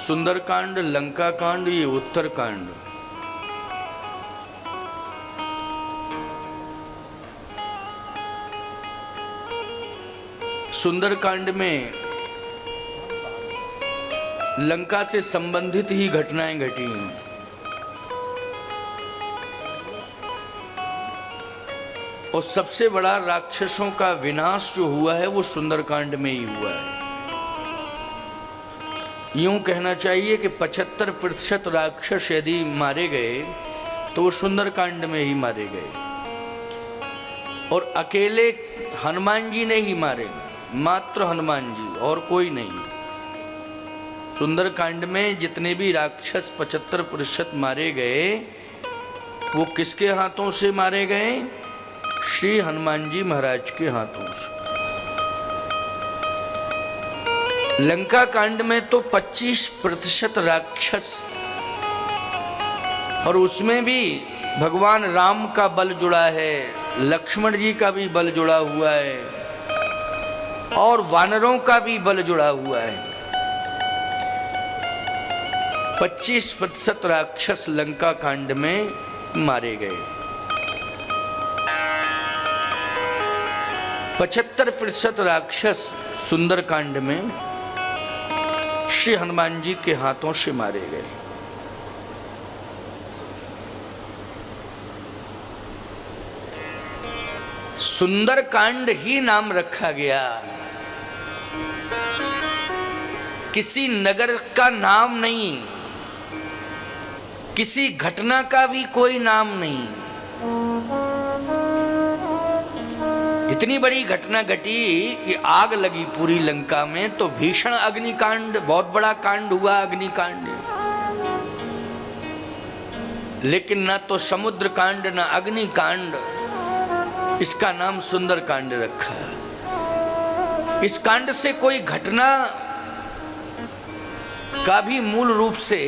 सुंदरकांड, लंका कांड, ये उत्तर कांड। सुंदरकांड में लंका से संबंधित ही घटनाएं घटी हैं। और सबसे बड़ा राक्षसों का विनाश जो हुआ है वो सुंदरकांड में ही हुआ है। यूं कहना चाहिए कि 75% राक्षस यदि मारे गए तो वो सुंदरकांड में ही मारे गए, और अकेले हनुमान जी ने ही मारे, मात्र हनुमान जी और कोई नहीं। सुंदरकांड में जितने भी राक्षस 75% मारे गए वो किसके हाथों से मारे गए? श्री हनुमान जी महाराज के हाथों से। लंका कांड में तो 25% राक्षस, और उसमें भी भगवान राम का बल जुड़ा है, लक्ष्मण जी का भी बल जुड़ा हुआ है, और वानरों का भी बल जुड़ा हुआ है। 25% राक्षस लंका कांड में मारे गए। 75% राक्षस सुंदरकांड में श्री हनुमान जी के हाथों से मारे गए। सुंदरकांड ही नाम रखा गया, किसी नगर का नाम नहीं, किसी घटना का भी कोई नाम नहीं। इतनी बड़ी घटना घटी कि आग लगी पूरी लंका में, तो भीषण अग्निकांड, बहुत बड़ा कांड हुआ अग्निकांड। लेकिन ना तो समुद्र कांड ना अग्निकांड, इसका नाम सुंदरकांड रखा। इस कांड से कोई घटना का भी मूल रूप से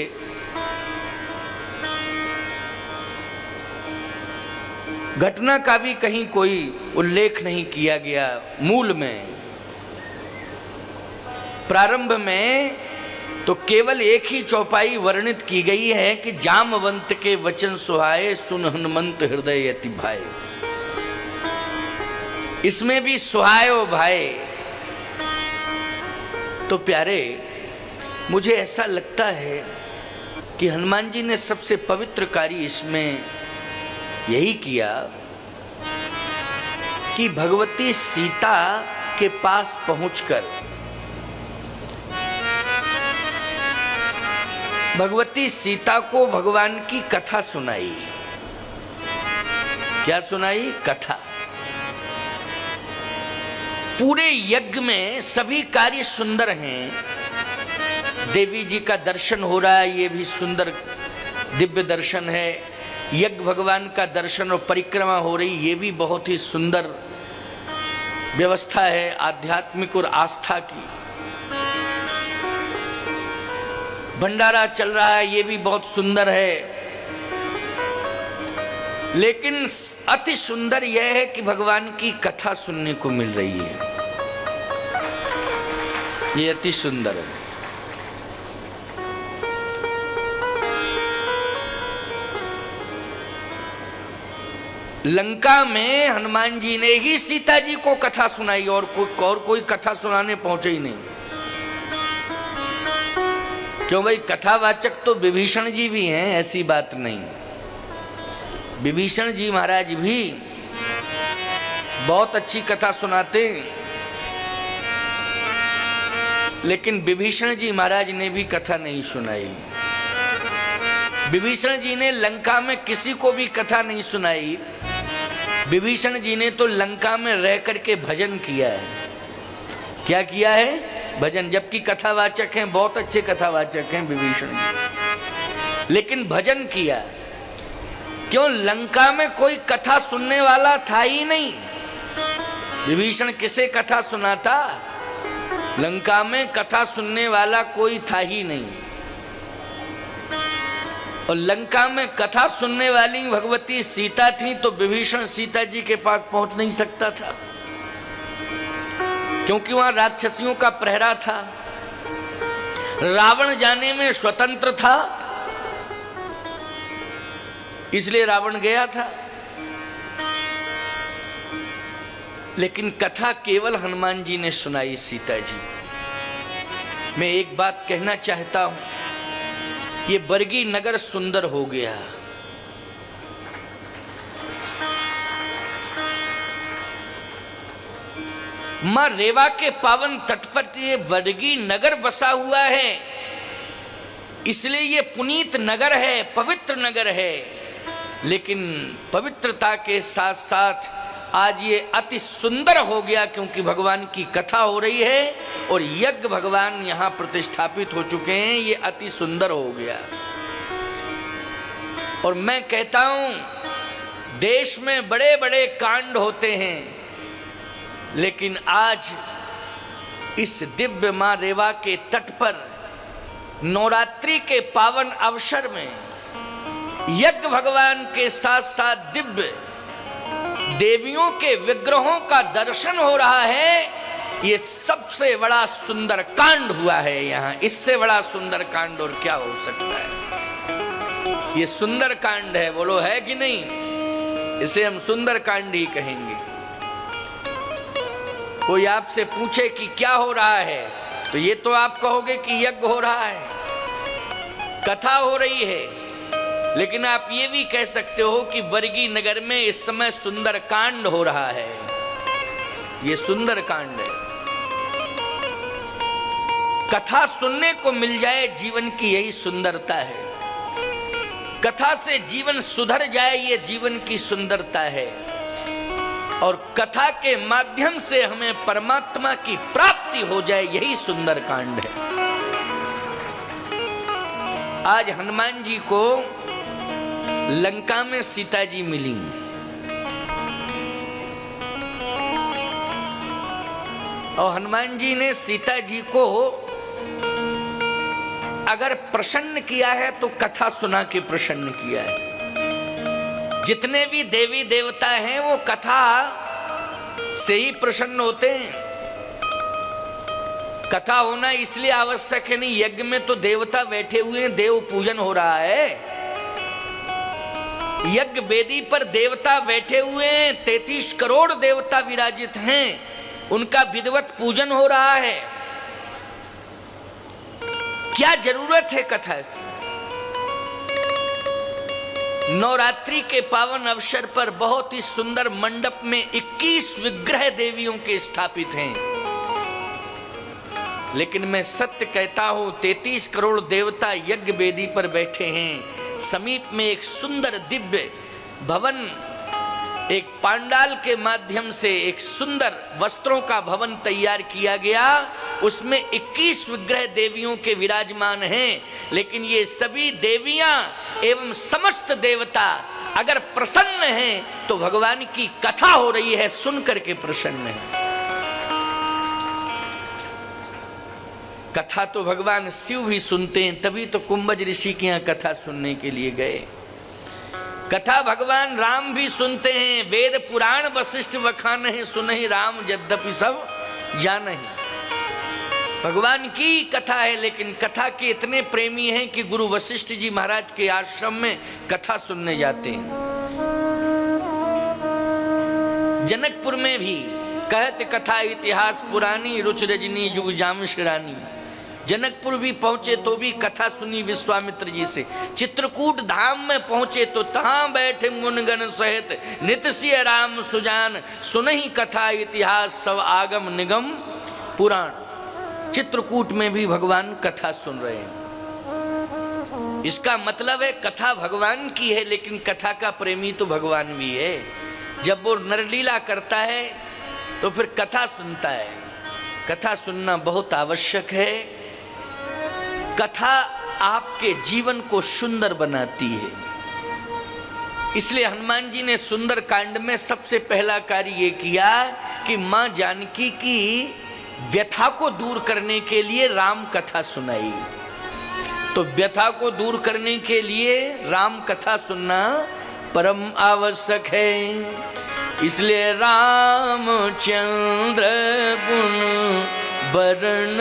घटना का भी कहीं कोई उल्लेख नहीं किया गया। मूल में, प्रारंभ में तो केवल एक ही चौपाई वर्णित की गई है कि जामवंत के वचन सुहाए, सुन हनुमंत हृदय अति भाए। इसमें भी सुहायो भाई। तो प्यारे, मुझे ऐसा लगता है कि हनुमान जी ने सबसे पवित्र कार्य इसमें यही किया कि भगवती सीता के पास पहुंचकर भगवती सीता को भगवान की कथा सुनाई। क्या सुनाई? कथा। पूरे यज्ञ में सभी कार्य सुंदर हैं। देवी जी का दर्शन हो रहा है, ये भी सुंदर दिव्य दर्शन है। यज्ञ भगवान का दर्शन और परिक्रमा हो रही, ये भी बहुत ही सुंदर व्यवस्था है आध्यात्मिक और आस्था की। भंडारा चल रहा है, ये भी बहुत सुंदर है। लेकिन अति सुंदर यह है कि भगवान की कथा सुनने को मिल रही है, ये अति सुंदर है। लंका में हनुमान जी ने ही सीता जी को कथा सुनाई, और कोई कथा सुनाने पहुंचे ही नहीं। क्यों भाई? कथावाचक तो विभीषण जी भी हैं, ऐसी बात नहीं। विभीषण जी महाराज भी बहुत अच्छी कथा सुनाते, लेकिन विभीषण जी महाराज ने भी कथा नहीं सुनाई। विभीषण जी ने लंका में किसी को भी कथा नहीं सुनाई। विभीषण जी ने तो लंका में रह करके भजन किया है। क्या किया है? भजन। जबकि कथावाचक हैं, बहुत अच्छे कथावाचक हैं विभीषण जी, लेकिन भजन किया। क्यों? लंका में कोई कथा सुनने वाला था ही नहीं। विभीषण किसे कथा सुनाता? लंका में कथा सुनने वाला कोई था ही नहीं। और लंका में कथा सुनने वाली भगवती सीता थी, तो विभीषण सीता जी के पास पहुंच नहीं सकता था, क्योंकि वहां राक्षसियों का प्रहरा था। रावण जाने में स्वतंत्र था, इसलिए रावण गया था। लेकिन कथा केवल हनुमान जी ने सुनाई सीता जी। मैं एक बात कहना चाहता हूं, ये बरगी नगर सुंदर हो गया। मां रेवा के पावन तट पर ये बरगी नगर बसा हुआ है, इसलिए ये पुनीत नगर है, पवित्र नगर है। लेकिन पवित्रता के साथ साथ आज ये अति सुंदर हो गया, क्योंकि भगवान की कथा हो रही है और यज्ञ भगवान यहां प्रतिष्ठापित हो चुके हैं। ये अति सुंदर हो गया। और मैं कहता हूं, देश में बड़े बड़े कांड होते हैं, लेकिन आज इस दिव्य मां रेवा के तट पर नवरात्रि के पावन अवसर में यज्ञ भगवान के साथ साथ दिव्य देवियों के विग्रहों का दर्शन हो रहा है। ये सबसे बड़ा सुंदर कांड हुआ है यहाँ। इससे बड़ा सुंदर कांड और क्या हो सकता है? ये सुंदर कांड है, बोलो है कि नहीं? इसे हम सुंदर कांड ही कहेंगे। कोई आपसे पूछे कि क्या हो रहा है, तो ये तो आप कहोगे कि यज्ञ हो रहा है, कथा हो रही है। लेकिन आप ये भी कह सकते हो कि बरगी नगर में इस समय सुंदर कांड हो रहा है। ये सुंदर कांड है। कथा सुनने को मिल जाए, जीवन की यही सुंदरता है। कथा से जीवन सुधर जाए, ये जीवन की सुंदरता है। और कथा के माध्यम से हमें परमात्मा की प्राप्ति हो जाए, यही सुंदर कांड है। आज हनुमान जी को लंका में सीता जी मिली। और हनुमान जी ने सीता जी को अगर प्रसन्न किया है तो कथा सुना के प्रसन्न किया है। जितने भी देवी देवता हैं वो कथा से ही प्रसन्न होते हैं। कथा होना इसलिए आवश्यक है नहीं, यज्ञ में तो देवता बैठे हुए हैं, देव पूजन हो रहा है। यज्ञ वेदी पर देवता बैठे हुए हैं, 33 करोड़ देवता विराजित हैं, उनका विधिवत पूजन हो रहा है। क्या जरूरत है कथा की? नवरात्रि के पावन अवसर पर बहुत ही सुंदर मंडप में 21 विग्रह देवियों के स्थापित हैं। लेकिन मैं सत्य कहता हूं, 33 करोड़ देवता यज्ञ वेदी पर बैठे हैं। समीप में एक सुंदर दिव्य भवन, एक पांडाल के माध्यम से एक सुंदर वस्त्रों का भवन तैयार किया गया। उसमें 21 विग्रह देवियों के विराजमान हैं। लेकिन ये सभी देवियां एवं समस्त देवता अगर प्रसन्न हैं तो भगवान की कथा हो रही है, सुन करके प्रसन्न है। कथा तो भगवान शिव भी सुनते हैं, तभी तो कुंभज ऋषि के यहाँ कथा सुनने के लिए गए। कथा भगवान राम भी सुनते हैं। वेद पुराण वशिष्ठ बखानहि सुनहि राम यद्यपि सब जानहि। भगवान की कथा है, लेकिन कथा के इतने प्रेमी हैं कि गुरु वशिष्ठ जी महाराज के आश्रम में कथा सुनने जाते हैं। जनकपुर में भी कहत कथा इतिहास पुरानी, रुच रजनी जुग जामिश रानी। जनकपुर भी पहुंचे तो भी कथा सुनी विश्वामित्र जी से। चित्रकूट धाम में पहुंचे तो तहां बैठे मुनगन सहित नित्य राम सुजान, सुनहि कथा इतिहास सब आगम निगम पुराण। चित्रकूट में भी भगवान कथा सुन रहे हैं। इसका मतलब है कथा भगवान की है, लेकिन कथा का प्रेमी तो भगवान भी है। जब वो नरलीला करता है तो फिर कथा सुनता है। कथा सुनना बहुत आवश्यक है। कथा आपके जीवन को सुंदर बनाती है। इसलिए हनुमान जी ने सुंदर कांड में सबसे पहला कार्य ये किया कि मां जानकी की व्यथा को दूर करने के लिए राम कथा सुनाई। तो व्यथा को दूर करने के लिए राम कथा सुनना परम आवश्यक है। इसलिए रामचंद्र गुण बरन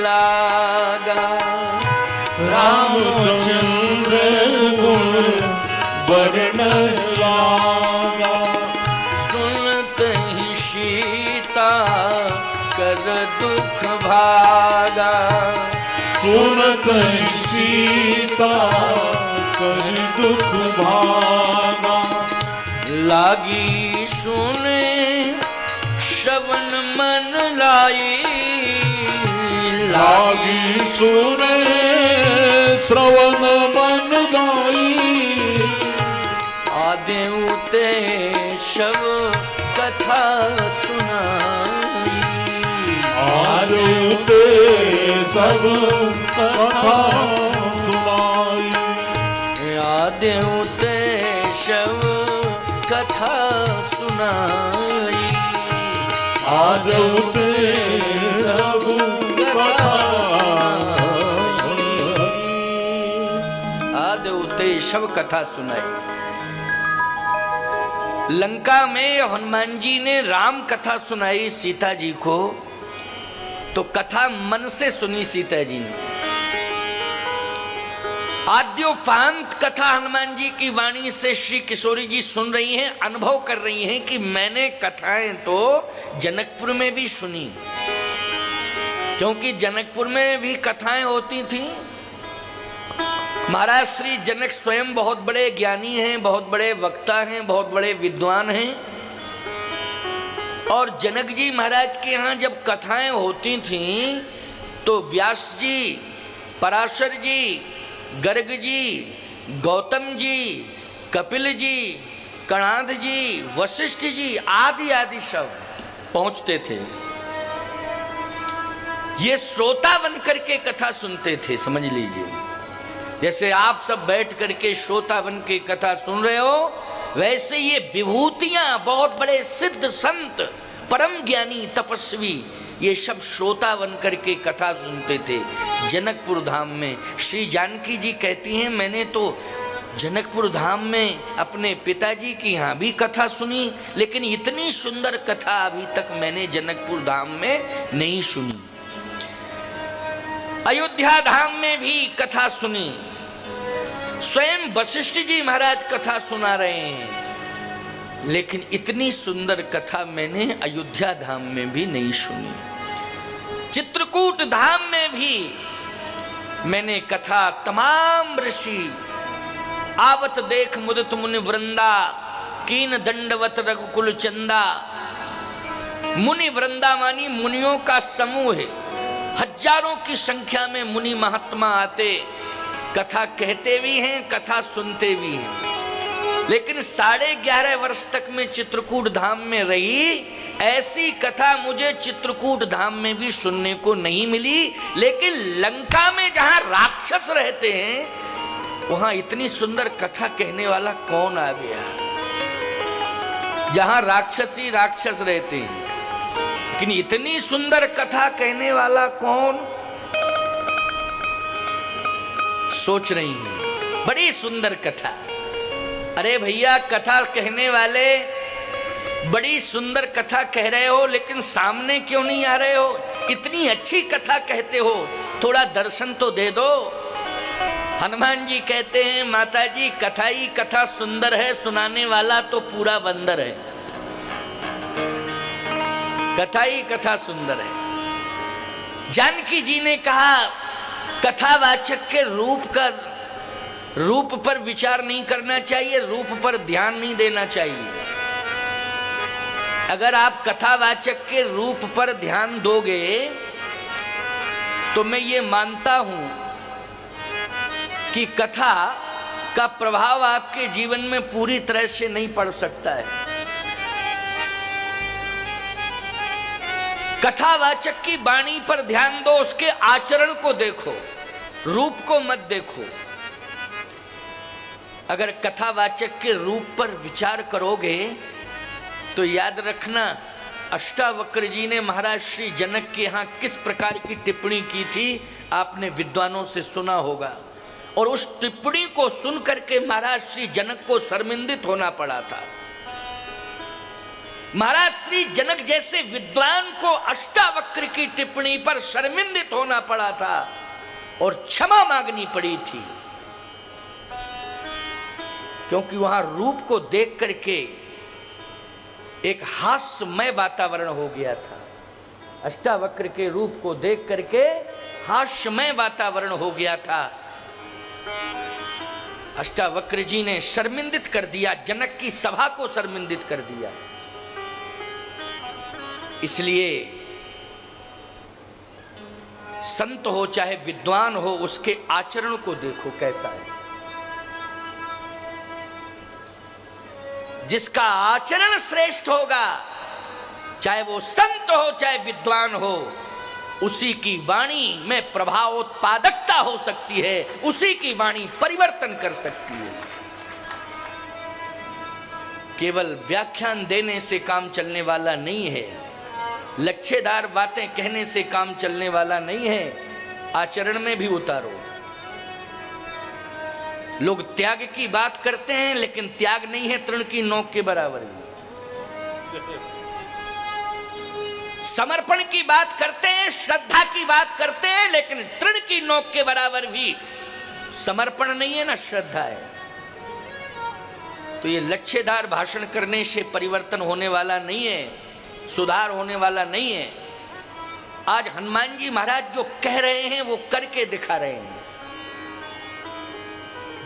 लागा। कहीं सीता कहीं दुख भागा। लागी सुने श्रवण मन लाई, लागी सुने श्रवण मन लाई। आदे उते शव कथा सुनाई, आदे उते सब कथा सुनाई। आदे उते शव कथा सुनाई, आदे उते सब कथा आदे उते शव कथा सुनाई। लंका में हनुमान जी ने राम कथा सुनाई सीता जी को, तो कथा मन से सुनी सीता जी ने। आद्योपांत कथा हनुमान जी की वाणी से श्री किशोरी जी सुन रही हैं, अनुभव कर रही हैं कि मैंने कथाएं तो जनकपुर में भी सुनी, क्योंकि जनकपुर में भी कथाएं होती थी। महाराज श्री जनक स्वयं बहुत बड़े ज्ञानी हैं, बहुत बड़े वक्ता हैं, बहुत बड़े विद्वान हैं। और जनक जी महाराज के यहाँ जब कथाएं होती थीं तो व्यास जी, पराशर जी, गर्ग जी, गौतम जी, कपिल जी, कणाद जी, वशिष्ठ जी आदि आदि सब पहुंचते थे। ये श्रोता बन करके कथा सुनते थे, समझ लीजिए। जैसे आप सब बैठ करके श्रोता बन के कथा सुन रहे हो, वैसे ये विभूतियां, बहुत बड़े सिद्ध संत, परम ज्ञानी, तपस्वी, ये सब श्रोता बन करके कथा सुनते थे जनकपुर धाम में। श्री जानकी जी कहती हैं, मैंने तो जनकपुर धाम में अपने पिताजी की यहाँ भी कथा सुनी, लेकिन इतनी सुंदर कथा अभी तक मैंने जनकपुर धाम में नहीं सुनी। अयोध्या धाम में भी कथा सुनी, स्वयं वशिष्ठ जी महाराज कथा सुना रहे हैं, लेकिन इतनी सुंदर कथा मैंने अयोध्या धाम में भी नहीं सुनी। चित्रकूट धाम में भी मैंने कथा तमाम ऋषि आवत देख मुदित मुनि वृंदा, कीन दंडवत रघुकुल चंदा। मुनि वृंदा मानी मुनियों का समूह है, हजारों की संख्या में मुनि महात्मा आते, कथा कहते भी हैं, कथा सुनते भी हैं। लेकिन 11.5 वर्ष तक मैं चित्रकूट धाम में रही, ऐसी कथा मुझे चित्रकूट धाम में भी सुनने को नहीं मिली। लेकिन लंका में जहां राक्षस रहते हैं, वहां इतनी सुंदर कथा कहने वाला कौन आ गया? जहां राक्षस ही राक्षस रहते हैं, लेकिन इतनी सुंदर कथा कहने वाला कौन? सोच रही हैं, बड़ी सुंदर कथा। अरे भैया, कथा कहने वाले बड़ी सुंदर कथा कह रहे हो, लेकिन सामने क्यों नहीं आ रहे हो? इतनी अच्छी कथा कहते हो, थोड़ा दर्शन तो दे दो। हनुमान जी कहते हैं, माता जी कथा ही कथा सुंदर है, सुनाने वाला तो पूरा बंदर है। कथा ही कथा सुंदर है। जानकी जी ने कहा, कथावाचक के रूप पर विचार नहीं करना चाहिए, रूप पर ध्यान नहीं देना चाहिए। अगर आप कथावाचक के रूप पर ध्यान दोगे तो मैं ये मानता हूं कि कथा का प्रभाव आपके जीवन में पूरी तरह से नहीं पड़ सकता है। कथावाचक की वाणी पर ध्यान दो, उसके आचरण को देखो, रूप को मत देखो। अगर कथावाचक के रूप पर विचार करोगे तो याद रखना, अष्टावक्र जी ने महाराज श्री जनक के यहाँ किस प्रकार की टिप्पणी की थी, आपने विद्वानों से सुना होगा। और उस टिप्पणी को सुन करके महाराज श्री जनक को शर्मिंदित होना पड़ा था। महाराज श्री जनक जैसे विद्वान को अष्टावक्र की टिप्पणी पर शर्मिंदित होना पड़ा था और क्षमा मांगनी पड़ी थी, क्योंकि वहां रूप को देख करके एक हास्यमय वातावरण हो गया था। अष्टावक्र के रूप को देख करके हास्यमय वातावरण हो गया था। अष्टावक्र जी ने शर्मिंदित कर दिया, जनक की सभा को शर्मिंदित कर दिया। इसलिए संत हो चाहे विद्वान हो, उसके आचरण को देखो कैसा है। जिसका आचरण श्रेष्ठ होगा, चाहे वो संत हो चाहे विद्वान हो, उसी की वाणी में प्रभावोत्पादकता हो सकती है, उसी की वाणी परिवर्तन कर सकती है। केवल व्याख्यान देने से काम चलने वाला नहीं है, लच्छेदार बातें कहने से काम चलने वाला नहीं है, आचरण में भी उतारो। लोग त्याग की बात करते हैं, लेकिन त्याग नहीं है तृण की नोक के बराबर भी। समर्पण की बात करते हैं, श्रद्धा की बात करते हैं, लेकिन तृण की नोक के बराबर भी समर्पण नहीं है ना श्रद्धा है। तो ये लच्छेदार भाषण करने से परिवर्तन होने वाला नहीं है, सुधार होने वाला नहीं है। आज हनुमान जी महाराज जो कह रहे हैं वो करके दिखा रहे हैं।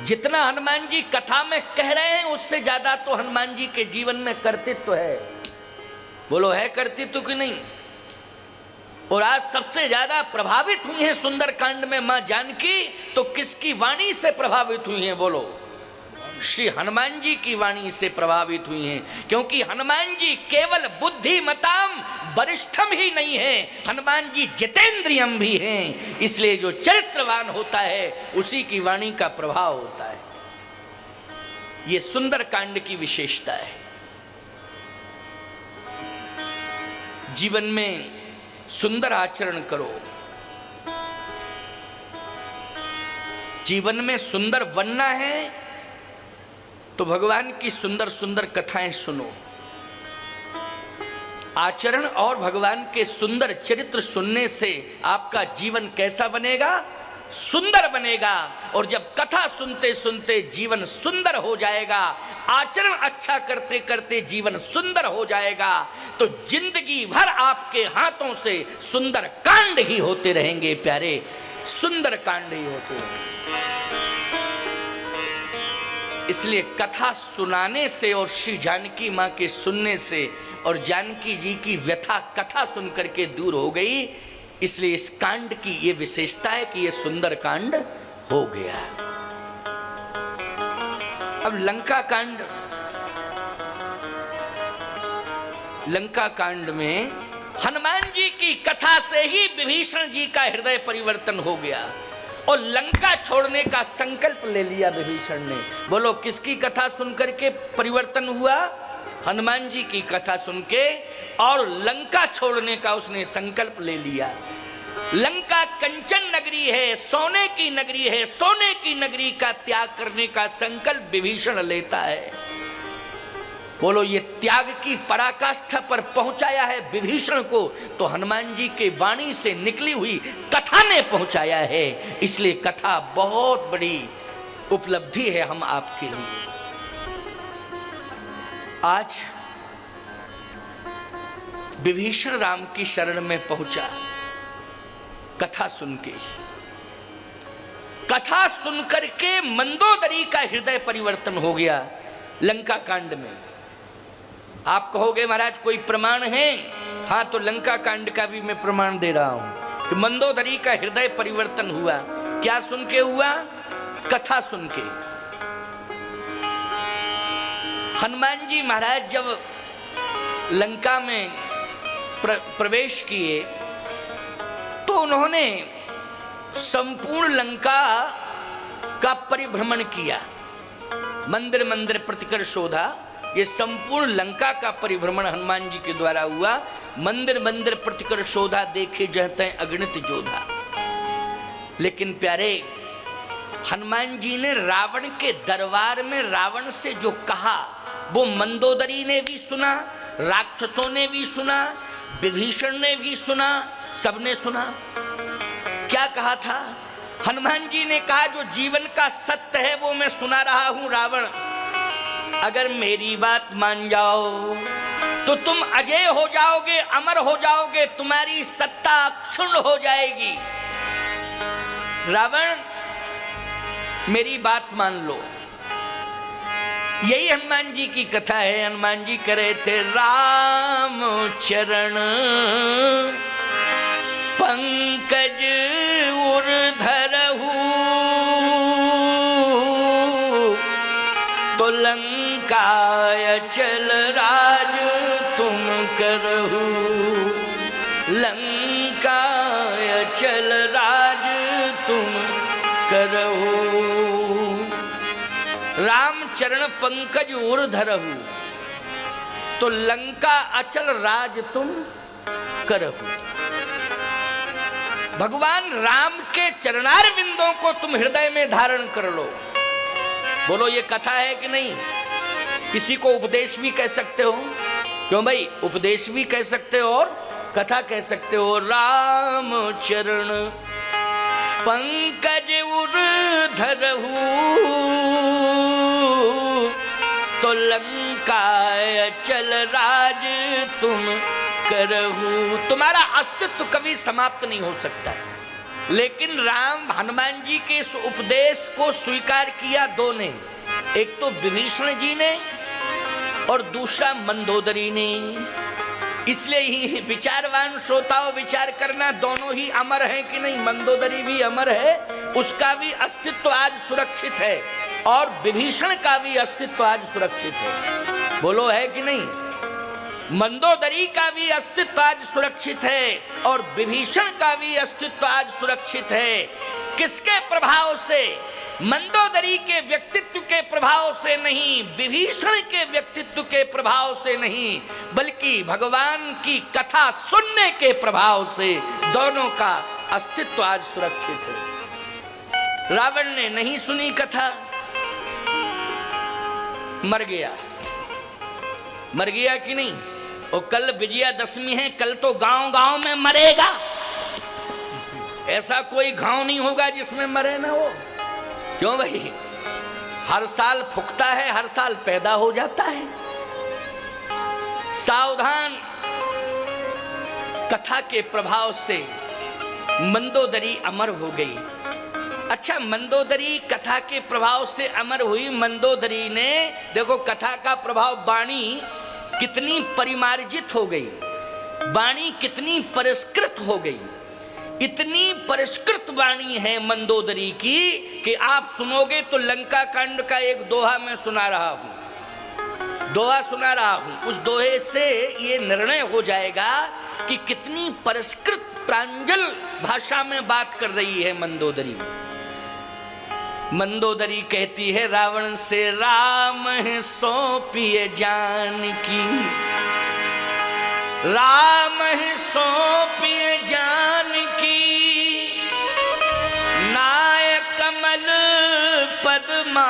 जितना हनुमान जी कथा में कह रहे हैं, उससे ज्यादा तो हनुमान जी के जीवन में कर्तृत्व है। बोलो है कर्तृत्व कि नहीं? और आज सबसे ज्यादा प्रभावित हुई हैं सुंदरकांड में मां जानकी, तो किसकी वाणी से प्रभावित हुई हैं? बोलो, श्री हनुमान जी की वाणी से प्रभावित हुई हैं। क्योंकि हनुमान जी केवल बुद्धिमताम वरिष्ठम ही नहीं है, हनुमान जी जितेंद्रियम भी हैं। इसलिए जो चरित्रवान होता है उसी की वाणी का प्रभाव होता है। ये सुंदरकांड की विशेषता है। जीवन में सुंदर आचरण करो, जीवन में सुंदर बनना है तो भगवान की सुंदर सुंदर कथाएं सुनो। आचरण और भगवान के सुंदर चरित्र सुनने से आपका जीवन कैसा बनेगा? सुंदर बनेगा। और जब कथा सुनते सुनते जीवन सुंदर हो जाएगा, आचरण अच्छा करते करते जीवन सुंदर हो जाएगा, तो जिंदगी भर आपके हाथों से सुंदर कांड ही होते रहेंगे प्यारे, सुंदर कांड ही होते रहेंगे। इसलिए कथा सुनाने से और श्री जानकी माँ के सुनने से और जानकी जी की व्यथा कथा सुन करके दूर हो गई। इसलिए इस कांड की ये विशेषता है कि ये सुंदर कांड हो गया। अब लंका कांड, लंका कांड में हनुमान जी की कथा से ही विभीषण जी का हृदय परिवर्तन हो गया और लंका छोड़ने का संकल्प ले लिया विभीषण ने। बोलो, किसकी कथा सुनकर के परिवर्तन हुआ? हनुमान जी की कथा सुन के, और लंका छोड़ने का उसने संकल्प ले लिया। लंका कंचन नगरी है, सोने की नगरी है, सोने की नगरी का त्याग करने का संकल्प विभीषण लेता है। बोलो, ये त्याग की पराकाष्ठा पर पहुंचाया है विभीषण को, तो हनुमान जी के वाणी से निकली हुई कथा ने पहुंचाया है। इसलिए कथा बहुत बड़ी उपलब्धि है हम आपके लिए। आज विभीषण राम की शरण में पहुंचा कथा सुन के। कथा सुनकर के मंदोदरी का हृदय परिवर्तन हो गया लंका कांड में। आप कहोगे महाराज कोई प्रमाण है? हाँ, तो लंका कांड का भी मैं प्रमाण दे रहा हूं कि मंदोदरी का हृदय परिवर्तन हुआ। क्या सुन के हुआ? कथा सुन के। हनुमान जी महाराज जब लंका में प्रवेश किए तो उन्होंने संपूर्ण लंका का परिभ्रमण किया। मंदिर मंदिर प्रतिकर शोधा, ये संपूर्ण लंका का परिभ्रमण हनुमान जी के द्वारा हुआ। मंदिर मंदिर प्रतिकर शोधा, देखे जहते अगणित जोधा। लेकिन प्यारे, हनुमान जी ने रावण के दरबार में रावण से जो कहा वो मंदोदरी ने भी सुना, राक्षसों ने भी सुना, विभीषण ने भी सुना, सबने सुना। क्या कहा था? हनुमान जी ने कहा जो जीवन का सत्य है वो मैं सुना रहा हूं रावण, अगर मेरी बात मान जाओ तो तुम अजय हो जाओगे, अमर हो जाओगे, तुम्हारी सत्ता क्षुण्ण हो जाएगी। रावण, मेरी बात मान लो। यही हनुमान जी की कथा है। हनुमान जी कह रहे थे, राम चरण पंकज उर्धरहु, तो लंका अचल राज तुम करहु, लंका अचल राज तुम करहु। राम चरण पंकज उर्धरहु, तो लंका अचल राज तुम करहु। भगवान राम के चरणार बिंदों को तुम हृदय में धारण कर लो। बोलो, ये कथा है कि नहीं? किसी को उपदेश भी कह सकते हो। क्यों भाई? उपदेश भी कह सकते हो और कथा कह सकते हो। राम चरण पंकज उर्धरहु, तो लंका अचल राज तुम करहु। तुम्हारा अस्तित्व कभी समाप्त नहीं हो सकता। लेकिन राम हनुमान जी के इस उपदेश को स्वीकार किया दो ने, एक तो विभीषण जी ने और दूसरा मंदोदरी ने। इसलिए ही विचारवान श्रोताओं विचार करना, दोनों ही अमर हैं कि नहीं? मंदोदरी भी अमर है, उसका भी अस्तित्व आज सुरक्षित है, और विभीषण का भी अस्तित्व आज सुरक्षित है। बोलो, है कि नहीं? मंदोदरी का भी अस्तित्व आज सुरक्षित है और विभीषण का भी अस्तित्व आज सुरक्षित है। किसके प्रभाव से? मंदोदरी के व्यक्तित्व के प्रभाव से नहीं, विभीषण के व्यक्तित्व के प्रभाव से नहीं, बल्कि भगवान की कथा सुनने के प्रभाव से दोनों का अस्तित्व आज सुरक्षित है। रावण ने नहीं सुनी कथा, मर गया। मर गया कि नहीं? और कल विजयादशमी है, कल तो गांव गांव में मरेगा। ऐसा कोई गांव नहीं होगा जिसमें मरे ना हो। क्यों भाई? हर साल फूकता है, हर साल पैदा हो जाता है। सावधान। कथा के प्रभाव से मंदोदरी अमर हो गई। अच्छा, मंदोदरी कथा के प्रभाव से अमर हुई। मंदोदरी ने, देखो कथा का प्रभाव, वाणी कितनी परिमार्जित हो गई, वाणी कितनी परिष्कृत हो गई। इतनी परिष्कृत वाणी है मंदोदरी की कि आप सुनोगे तो लंका कांड का एक दोहा मैं सुना रहा हूं। उस दोहे से ये निर्णय हो जाएगा कि कितनी परिष्कृत प्रांजल भाषा में बात कर रही है मंदोदरी। मंदोदरी कहती है, रावण से राम है सौंपिए जानकी, राम है सौंपिए जानकी, नाय कमल पद्माथ,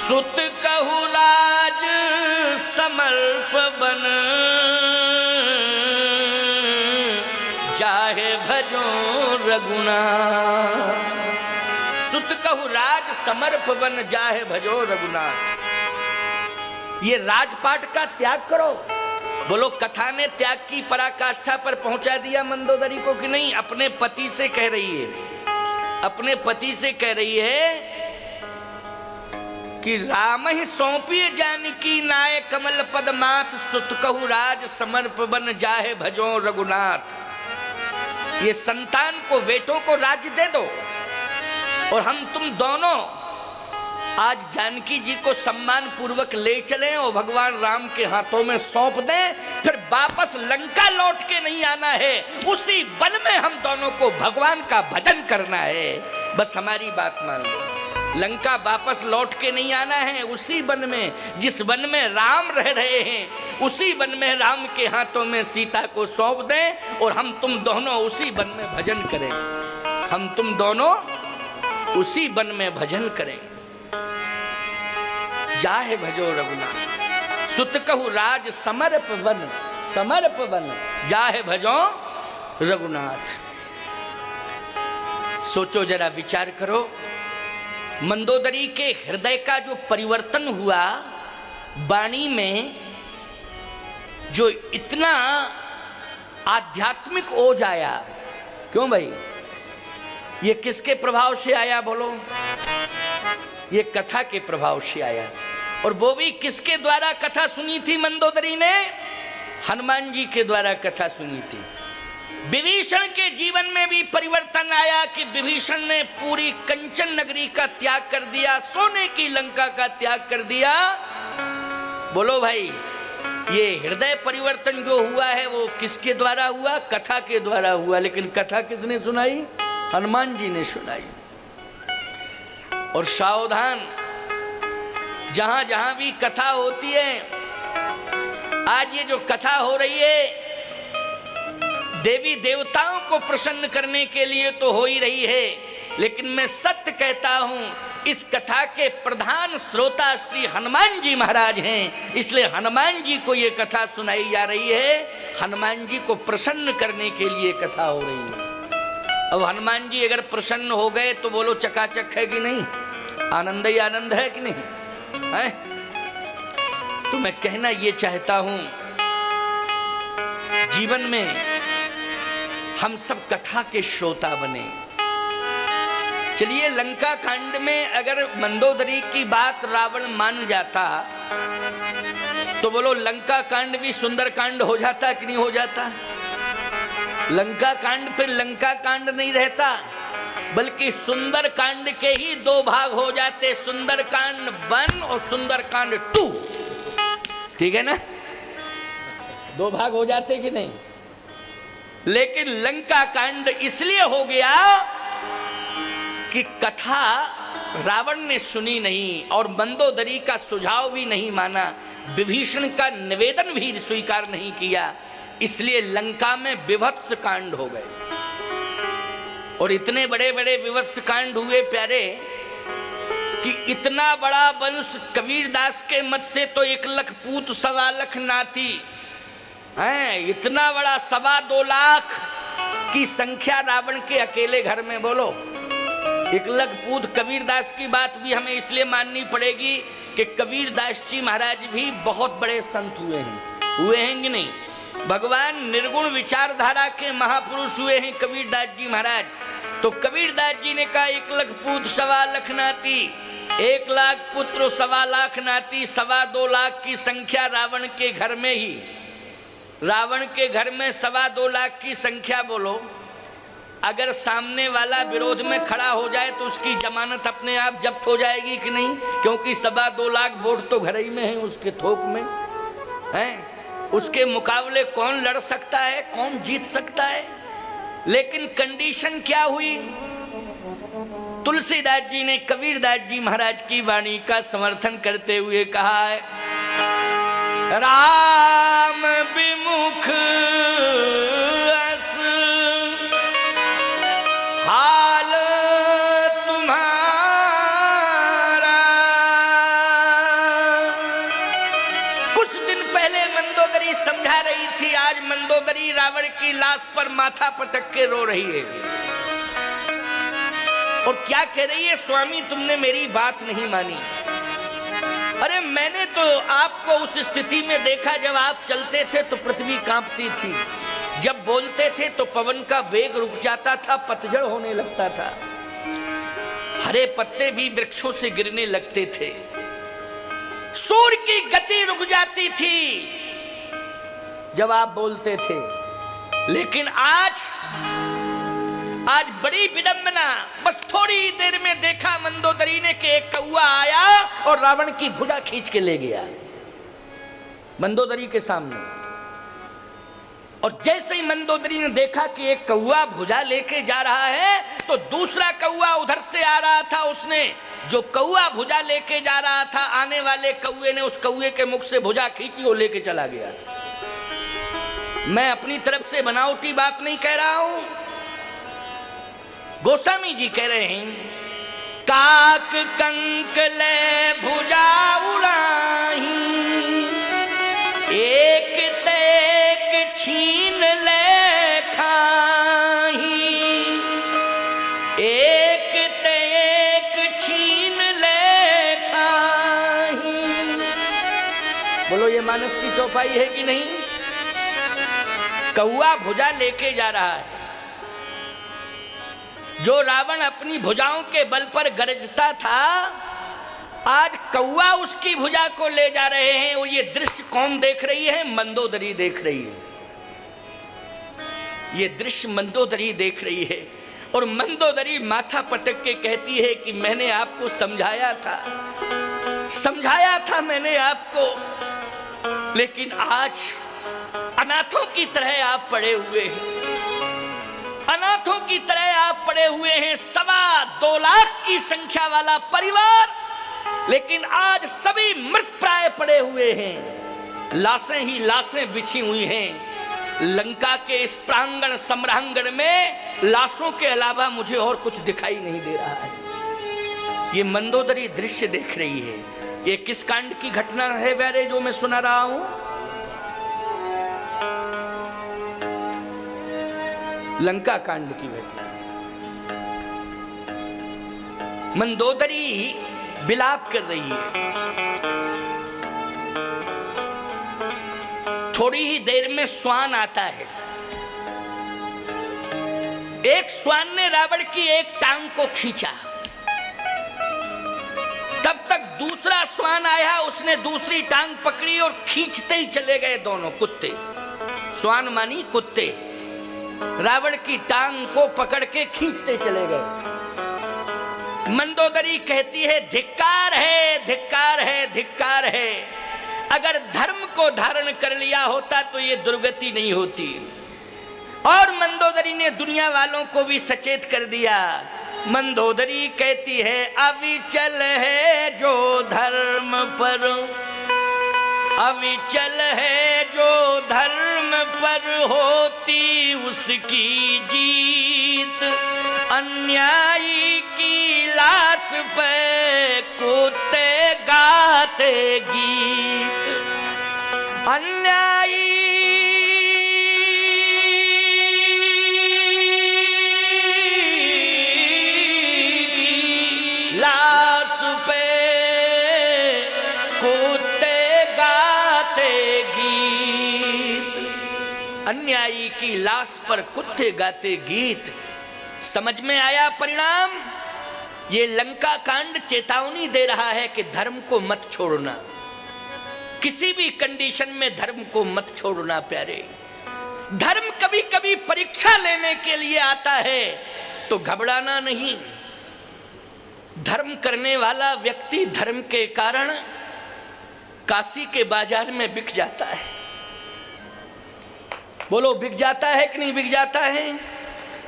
सुत कहु राज समर्प बन, चाहे भजो रघुनाथ। सुत कहु राज समर्प बन, जाहे भजो रघुनाथ। ये राजपाट का त्याग करो। बोलो, कथा ने त्याग की पराकाष्ठा पर पहुंचा दिया मंदोदरी को कि नहीं? अपने पति से कह रही है, अपने पति से कह रही है कि राम ही सौंपिए जानकी, नाय कमल पद्माथ, सुत कहु राज समर्प बन, जाहे भजो रघुनाथ। ये संतान को, बेटों को राज्य दे दो, और हम तुम दोनों आज जानकी जी को सम्मान पूर्वक ले चलें और भगवान राम के हाथों में सौंप दें। फिर वापस लंका लौट के नहीं आना है, उसी वन में हम दोनों को भगवान का भजन करना है। बस हमारी बात मान लो। लंका वापस लौट के नहीं आना है, उसी वन में, जिस वन में राम रह रहे हैं, उसी वन में राम के हाथों में सीता को सौंप दें और हम तुम दोनों उसी वन में भजन करें। हम तुम दोनों उसी वन में भजन करें। जाहे भजो रघुनाथ, सुत कहु राज समर्प वन, समर्प वन, जाहे भजो रघुनाथ। सोचो जरा, विचार करो। मंदोदरी के हृदय का जो परिवर्तन हुआ, वाणी में जो इतना आध्यात्मिक ओज आया, क्यों भाई? ये किसके प्रभाव से आया बोलो? ये कथा के प्रभाव से आया। और वो भी किसके द्वारा कथा सुनी थी मंदोदरी ने? हनुमान जी के द्वारा कथा सुनी थी। विभीषण के जीवन में भी परिवर्तन आया कि विभीषण ने पूरी कंचन नगरी का त्याग कर दिया, सोने की लंका का त्याग कर दिया। बोलो भाई, ये हृदय परिवर्तन जो हुआ है वो किसके द्वारा हुआ? कथा के द्वारा हुआ। लेकिन कथा किसने सुनाई? हनुमान जी ने सुनाई। और सावधान, जहां जहां भी कथा होती है, आज ये जो कथा हो रही है देवी देवताओं को प्रसन्न करने के लिए तो हो ही रही है, लेकिन मैं सत्य कहता हूं इस कथा के प्रधान श्रोता श्री हनुमान जी महाराज हैं। इसलिए हनुमान जी को ये कथा सुनाई जा रही है, हनुमान जी को प्रसन्न करने के लिए कथा हो रही है। अब हनुमान जी अगर प्रसन्न हो गए तो बोलो चकाचक है कि नहीं? आनंद ही आनंद है कि नहीं है? तो मैं कहना ये चाहता हूं, जीवन में हम सब कथा के श्रोता बने। चलिए, लंका कांड में अगर मंदोदरी की बात रावण मान जाता तो बोलो लंका कांड भी सुंदर कांड हो जाता कि नहीं हो जाता? लंका कांड फिर लंका कांड नहीं रहता, बल्कि सुंदर कांड के ही दो भाग हो जाते, सुंदर कांड 1 और सुंदर कांड 2। ठीक है ना? दो भाग हो जाते कि नहीं? लेकिन लंका कांड इसलिए हो गया कि कथा रावण ने सुनी नहीं और मंदोदरी का सुझाव भी नहीं माना, विभीषण का निवेदन भी स्वीकार नहीं किया, इसलिए लंका में विभत्स कांड हो गए। और इतने बड़े बड़े विभत्स कांड हुए प्यारे कि इतना बड़ा वंश, कबीरदास के मत से तो 1 लाख पूत 1.25 लाख नाती हैं, इतना बड़ा 2.25 लाख की संख्या रावण के अकेले घर में। बोलो 1 लाख पूत। कबीरदास की बात भी हमें इसलिए माननी पड़ेगी कि कबीरदास जी महाराज भी बहुत बड़े संत हुए हैं कि नहीं? भगवान निर्गुण विचारधारा के महापुरुष हुए हैं कबीरदास जी महाराज। तो कबीरदास जी ने कहा 1 लाख पूत 1.25 लाख नाती, 1 लाख पुत्र 1.25 लाख नाती, 2.25 लाख की संख्या रावण के घर में ही। रावण के घर में 2.25 लाख की संख्या। बोलो अगर सामने वाला विरोध में खड़ा हो जाए तो उसकी जमानत अपने आप जब्त हो जाएगी कि नहीं? क्योंकि 2.25 लाख वोट तो घर ही में है, उसके थोक में है। उसके मुकाबले कौन लड़ सकता है, कौन जीत सकता है? लेकिन कंडीशन क्या हुई? तुलसीदास जी ने कबीरदास जी महाराज की वाणी का समर्थन करते हुए कहा है, राम विमुख अस हाल तुम्हारा। कुछ दिन पहले मंदोदरी समझा रही थी, आज मंदोदरी रावण की लाश पर माथा पटक के रो रही है। और क्या कह रही है? स्वामी तुमने मेरी बात नहीं मानी। अरे मैंने तो आपको उस स्थिति में देखा जब आप चलते थे तो पृथ्वी कांपती थी, जब बोलते थे तो पवन का वेग रुक जाता था, पतझड़ होने लगता था, हरे पत्ते भी वृक्षों से गिरने लगते थे, सूर्य की गति रुक जाती थी जब आप बोलते थे। लेकिन आज बड़ी विडंबना, बस थोड़ी देर में देखा मंदोदरी ने कि एक कौआ आया और रावण की भुजा खींच के ले गया मंदोदरी के सामने। और जैसे ही मंदोदरी ने देखा कि एक कौआ भुजा लेके जा रहा है तो दूसरा कौआ उधर से आ रहा था, उसने जो कौआ भुजा लेके जा रहा था, आने वाले कौए ने उस कौए के मुख से भुजा खींची और लेके चला गया। मैं अपनी तरफ से बनावटी बात नहीं कह रहा हूं, गोस्वामी जी कह रहे हैं, काक कंक ले भुजा उड़ाही, एक तेक छीन ले खाही, एक तेक छीन रामचरितमानस की चौपाई है कि नहीं? कौआ भुजा लेके जा रहा है। जो रावण अपनी भुजाओं के बल पर गरजता था, आज कौआ उसकी भुजा को ले जा रहे हैं। और ये दृश्य कौन देख रही है? मंदोदरी देख रही है। ये दृश्य मंदोदरी देख रही है। और मंदोदरी माथा पटक के कहती है कि मैंने आपको समझाया था मैंने आपको, लेकिन आज अनाथों की तरह आप पड़े हुए हैं, अनाथों की तरह आप पड़े हुए हैं। 2.25 लाख की संख्या वाला परिवार, लेकिन आज सभी मृत प्राय पड़े हुए हैं। लाशें ही लाशें बिछी हुई हैं। लंका के इस प्रांगण सम्रांगण में लाशों के अलावा मुझे और कुछ दिखाई नहीं दे रहा है। ये मंदोदरी दृश्य देख रही है। ये किस कांड की घटना है प्यारे जो मैं सुना रहा हूं? लंका कांड की घटना। मंदोदरी विलाप कर रही है। थोड़ी ही देर में श्वान आता है। एक श्वान ने रावण की एक टांग को खींचा। तब तक दूसरा श्वान आया, उसने दूसरी टांग पकड़ी और खींचते ही चले गए दोनों कुत्ते। श्वान मानी कुत्ते रावण की टांग को पकड़ के खींचते चले गए। मंदोदरी कहती है, धिक्कार है, धिक्कार है, धिक्कार है। अगर धर्म को धारण कर लिया होता तो ये दुर्गति नहीं होती। और मंदोदरी ने दुनिया वालों को भी सचेत कर दिया। मंदोदरी कहती है, अविचल है जो धर्म पर, अविचल है जो धर्म पर होती उसकी जीत। अन्यायी की लाश पे कुत्ते गाते गीत। अन्यायी लाश पे कुत्ते गाते गीत। अन्यायी की लाश पर कुत्ते गाते गीत। समझ में आया परिणाम? ये लंका कांड चेतावनी दे रहा है कि धर्म को मत छोड़ना, किसी भी कंडीशन में धर्म को मत छोड़ना प्यारे। धर्म कभी कभी परीक्षा लेने के लिए आता है तो घबराना नहीं। धर्म करने वाला व्यक्ति धर्म के कारण काशी के बाजार में बिक जाता है। बोलो, बिक जाता है कि नहीं बिक जाता है?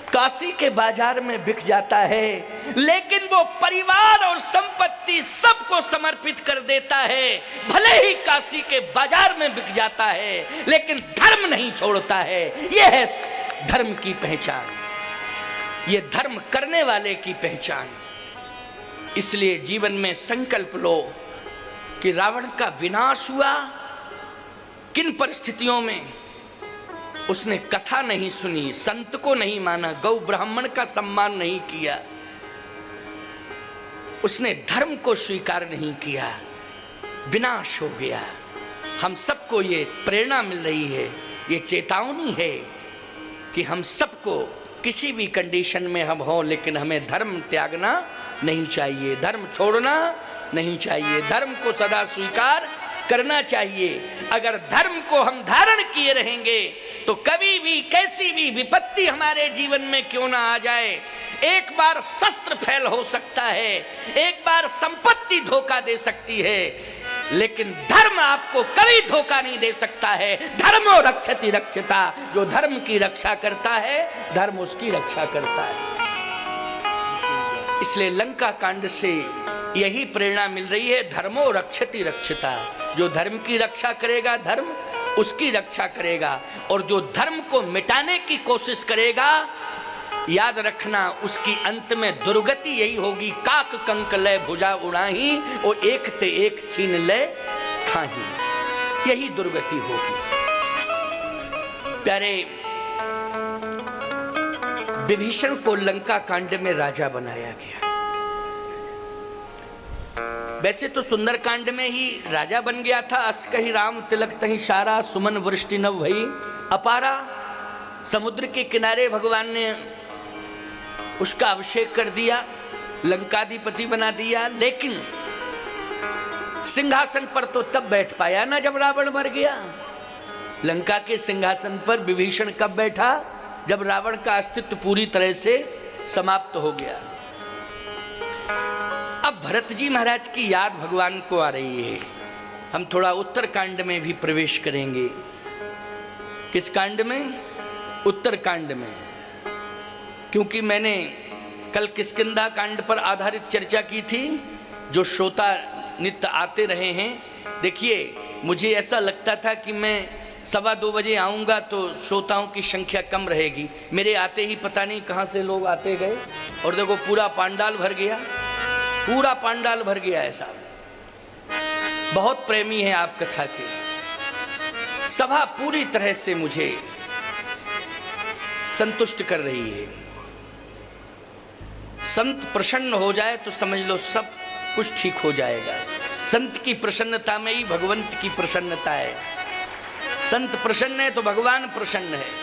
काशी के बाजार में बिक जाता है, लेकिन वो परिवार और संपत्ति सबको समर्पित कर देता है। भले ही काशी के बाजार में बिक जाता है, लेकिन धर्म नहीं छोड़ता है। यह है धर्म की पहचान, ये धर्म करने वाले की पहचान। इसलिए जीवन में संकल्प लो कि रावण का विनाश हुआ किन परिस्थितियों में? उसने कथा नहीं सुनी, संत को नहीं माना, गौ ब्राह्मण का सम्मान नहीं किया, उसने धर्म को स्वीकार नहीं किया, विनाश हो गया। हम सबको ये प्रेरणा मिल रही है, ये चेतावनी है कि हम सबको किसी भी कंडीशन में हम हो, लेकिन हमें धर्म त्यागना नहीं चाहिए, धर्म छोड़ना नहीं चाहिए, धर्म को सदा स्वीकार करना चाहिए। अगर धर्म को हम धारण किए रहेंगे तो कभी भी कैसी भी विपत्ति हमारे जीवन में क्यों ना आ जाए, एक बार शस्त्र फैल हो सकता है, एक बार संपत्ति धोखा दे सकती है, लेकिन धर्म आपको कभी धोखा नहीं दे सकता है। धर्मो रक्षति रक्षिता, जो धर्म की रक्षा करता है धर्म उसकी रक्षा करता है। इसलिए लंका कांड से यही प्रेरणा मिल रही है, धर्मो रक्षति रक्षिता। जो धर्म की रक्षा करेगा धर्म उसकी रक्षा करेगा, और जो धर्म को मिटाने की कोशिश करेगा, याद रखना उसकी अंत में दुर्गति यही होगी। काक कंक ले भुजा उड़ाही, और एक ते एक छीन ले खाही, यही दुर्गति होगी। प्यारे, विभीषण को लंका कांड में राजा बनाया गया। वैसे तो सुंदरकांड में ही राजा बन गया था। अस कही राम तिलक तही सारा, सुमन वृष्टि नभ भई अपारा। समुद्र के किनारे भगवान ने उसका अभिषेक कर दिया, लंकाधिपति बना दिया, लेकिन सिंहासन पर तो तब बैठ पाया ना जब रावण मर गया। लंका के सिंहासन पर विभीषण कब बैठा? जब रावण का अस्तित्व पूरी तरह से समाप्त हो गया। अब भरत जी महाराज की याद भगवान को आ रही है। हम थोड़ा उत्तरकांड में भी प्रवेश करेंगे। किस कांड में? उत्तरकांड में। क्योंकि मैंने कल किष्किंधा कांड पर आधारित चर्चा की थी, जो श्रोता नित्य आते रहे हैं। देखिए, मुझे ऐसा लगता था कि मैं 2:15 बजे आऊँगा तो श्रोताओं की संख्या कम रहेगी। मेरे आते ही पता नहीं कहाँ से लोग आते गए, और देखो पूरा पांडाल भर गया, पूरा पांडाल भर गया है साहब। बहुत प्रेमी हैं आप कथा के। सभा पूरी तरह से मुझे संतुष्ट कर रही है। संत प्रसन्न हो जाए तो समझ लो सब कुछ ठीक हो जाएगा। संत की प्रसन्नता में ही भगवंत की प्रसन्नता है। संत प्रसन्न है तो भगवान प्रसन्न है।